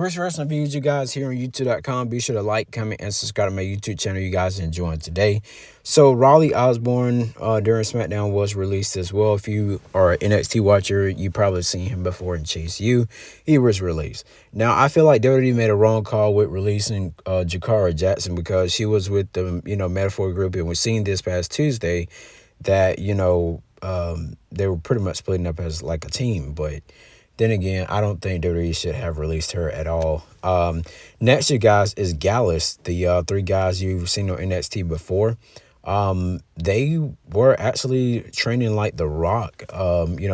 Chris Wrestling Views, you guys here on YouTube.com. Be sure to like, comment, and subscribe to my YouTube channel. You guys are enjoying today. So Raleigh Osborne during SmackDown was released as well. If you are an NXT watcher, you probably seen him before in Chase U. He was released. Now I feel like WWE made a wrong call with releasing Jakara Jackson because she was with the Metaphor group, and we're seeing this past Tuesday that they were pretty much splitting up as like a team, but. Then again, I don't think WWE should have released her at all. Next, you guys, is Gallus, the three guys you've seen on NXT before. They were actually training like The Rock,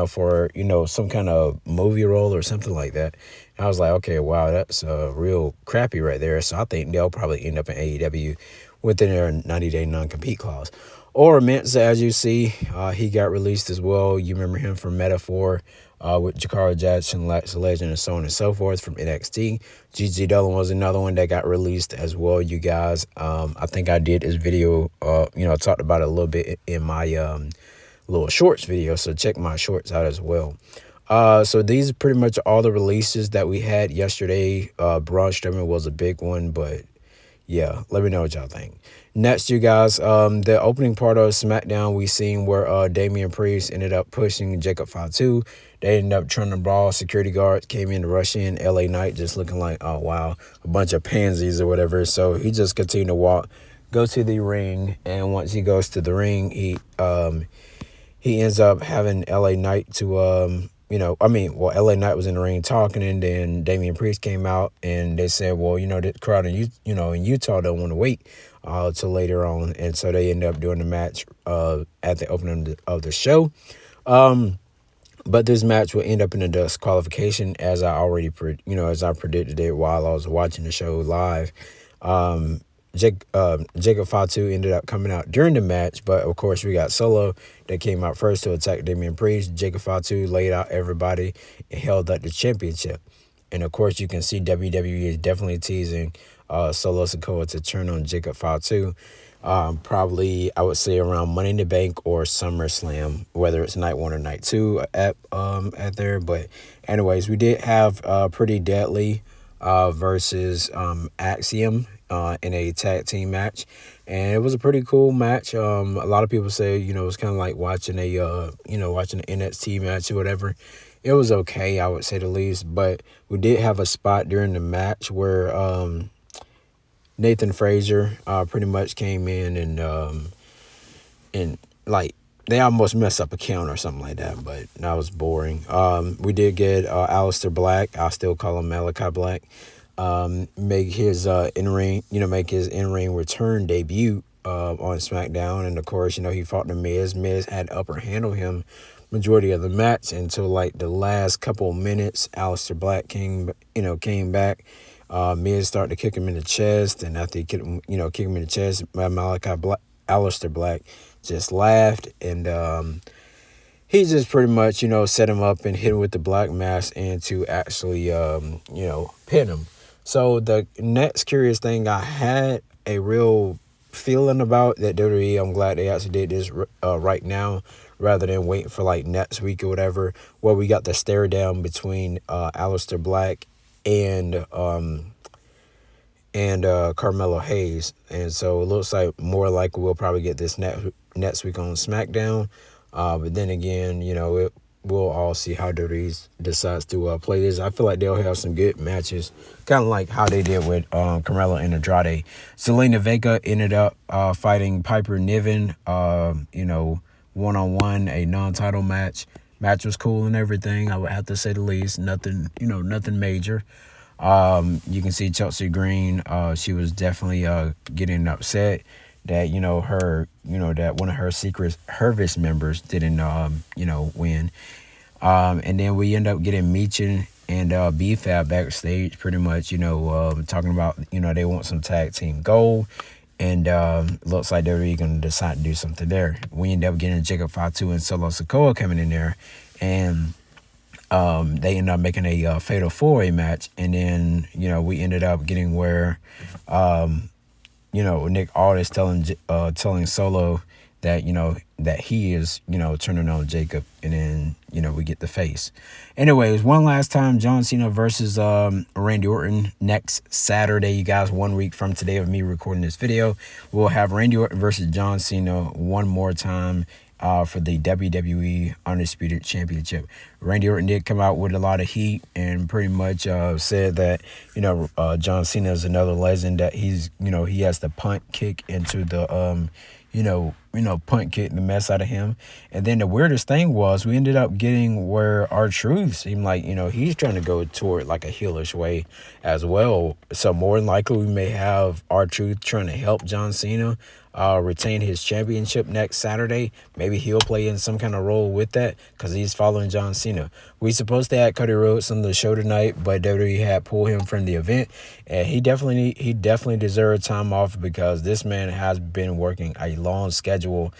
for, some kind of movie role or something like that. And I was like, okay, wow, that's real crappy right there. So I think they'll probably end up in AEW within their 90-day non-compete clause. Or Mensa, as you see, he got released as well. You remember him from Metaphor with Jakara Jackson, Lax the Legend, and so on and so forth from NXT. Gigi Dolan was another one that got released as well, you guys. I think I did this video, I talked about it a little bit in my little shorts video, so check my shorts out as well. So these are pretty much all the releases that we had yesterday. Braun Strowman was a big one, but yeah, let me know what y'all think. Next, you guys, the opening part of SmackDown, we seen where Damian Priest ended up pushing Jacob Fatu. They ended up trying to brawl. Security guards came in to rush in. LA Knight just looking like, oh, wow, a bunch of pansies or whatever. So he just continued to walk, go to the ring. And once he goes to the ring, he ends up having LA Knight to, LA Knight was in the ring talking, and then Damian Priest came out and they said, well, the crowd in Utah don't want to wait till later on. And so they ended up doing the match at the opening of the show. But this match will end up in a disqualification, as I already, as I predicted it while I was watching the show live. Jacob Fatu ended up coming out during the match, but of course we got Solo that came out first to attack Damian Priest. Jacob Fatu laid out everybody and held up the championship. And of course you can see WWE is definitely teasing Solo Sikoa to turn on Jacob Fatu. Probably, I would say around Money in the Bank or SummerSlam, whether it's night 1 or night 2 at there. But anyways, we did have Pretty Deadly versus Axiom in a tag team match, and it was a pretty cool match. A lot of people say, it was kind of like watching watching an NXT match or whatever. It was okay, I would say the least, but we did have a spot during the match where Nathan Frazier pretty much came in and like they almost messed up a count or something like that, but that was boring. We did get Aleister Black, I still call him Malachi Black, make his in-ring return debut on SmackDown. And of course, he fought the Miz. Miz had upper hand on him majority of the match until like the last couple of minutes. Aleister Black came back. Miz started to kick him in the chest, and after he kick him in the chest, Aleister Black just laughed, and he just pretty much set him up and hit him with the black mass and to actually pin him. So the next curious thing I had a real feeling about that WWE, I'm glad they actually did this right now rather than waiting for like next week or whatever, where we got the stare down between Aleister Black and Carmelo Hayes. And so it looks like more likely we'll probably get this next week on SmackDown. But then again, we'll all see how WWE decides to play this. I feel like they'll have some good matches, kind of like how they did with Carmelo and Andrade. Zelina Vega ended up fighting Piper Niven, one-on-one, a non-title match. Match was cool and everything, I would have to say the least. Nothing major. You can see Chelsea Green, she was definitely getting upset that that one of her Secret Service members didn't win. And then we end up getting Meechin and B-Fab backstage, pretty much talking about they want some tag team gold, and looks like they're really going to decide to do something there. We end up getting Jacob Fatu and Solo Sikoa coming in there, and they ended up making a fatal four-way match. And then we ended up getting where Nick Aldis telling Solo that, that he is, turning on Jacob, and then, we get the face. Anyways, one last time, John Cena versus Randy Orton next Saturday, you guys. 1 week from today of me recording this video, we'll have Randy Orton versus John Cena one more time for the WWE Undisputed Championship. Randy Orton did come out with a lot of heat and pretty much said that, John Cena is another legend, that he's, he has the punt kick into the, punt kick the mess out of him. And then the weirdest thing was we ended up getting where R-Truth seemed like, he's trying to go toward like a heelish way as well. So more than likely we may have R-Truth trying to help John Cena retain his championship next Saturday. Maybe he'll play in some kind of role with that because he's following John Cena. We supposed to have Cody Rhodes on the show tonight, but WWE had pulled him from the event, and he definitely deserved time off because this man has been working a long schedule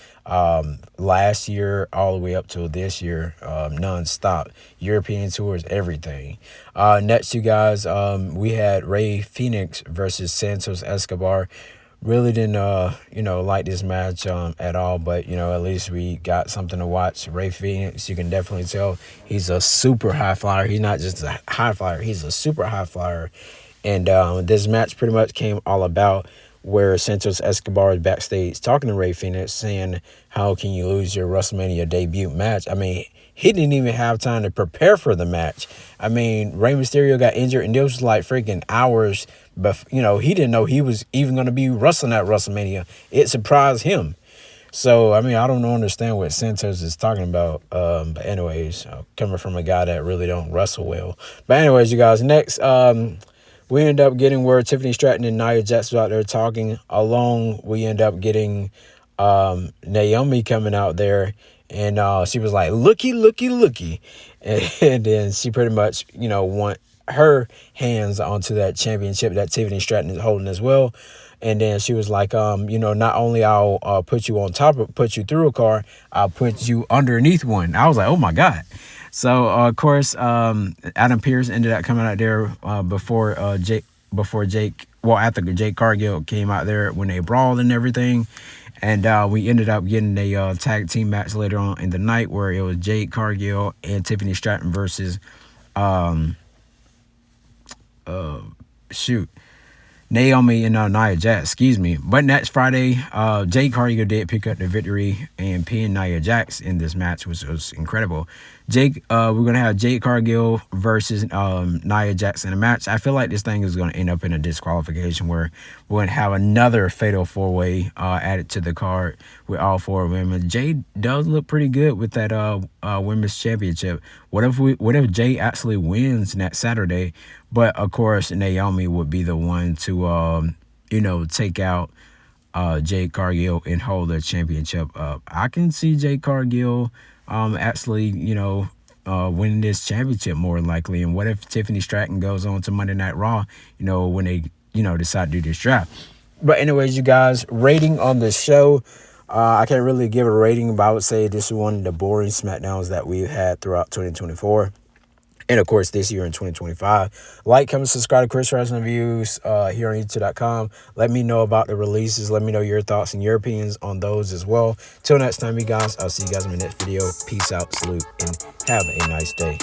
last year all the way up to this year, non-stop. European tours, everything. Next, you guys, we had Rey Fenix versus Santos Escobar. Really didn't, like this match at all, but, at least we got something to watch. Rey Fenix, you can definitely tell he's a super high flyer. He's not just a high flyer, he's a super high flyer. And this match pretty much came all about where Santos Escobar is backstage talking to Rey Fenix, saying, how can you lose your WrestleMania debut match? I mean, he didn't even have time to prepare for the match. I mean, Rey Mysterio got injured, and this was like freaking hours. But, he didn't know he was even going to be wrestling at WrestleMania. It surprised him. So, I mean, I don't understand what Santos is talking about. But anyways, coming from a guy that really don't wrestle well. But anyways, you guys, next, we end up getting where Tiffany Stratton and Nia Jax was out there talking. Along, we end up getting Naomi coming out there. And she was like, looky, looky, looky. And then she pretty much, want her hands onto that championship that Tiffany Stratton is holding as well. And then she was like, not only I'll put you on top of, put you through a car, I'll put you underneath one. I was like, oh my God. So of course, Adam Pearce ended up coming out there after Jake Cargill came out there when they brawled and everything. And we ended up getting a tag team match later on in the night where it was Jade Cargill and Tiffany Stratton versus Naomi and Nia Jax, But next Friday, Jade Cargill did pick up the victory and pin Nia Jax in this match, which was incredible. We're gonna have Jade Cargill versus Nia Jax in a match. I feel like this thing is gonna end up in a disqualification where we're gonna have another fatal four-way added to the card with all four women. Jade does look pretty good with that women's championship. What if Jade actually wins next Saturday? But of course, Naomi would be the one to take out Jade Cargill and hold the championship up. I can see Jade Cargill actually, winning this championship more than likely. And what if Tiffany Stratton goes on to Monday Night Raw, when they, decide to do this draft? But anyways, you guys, rating on the show, I can't really give a rating, but I would say this is one of the boring SmackDowns that we've had throughout 2024. And, of course, this year in 2025. Like, comment, subscribe to Chris Wrestling Reviews here on YouTube.com. Let me know about the releases. Let me know your thoughts and your opinions on those as well. Till next time, you guys, I'll see you guys in my next video. Peace out, salute, and have a nice day.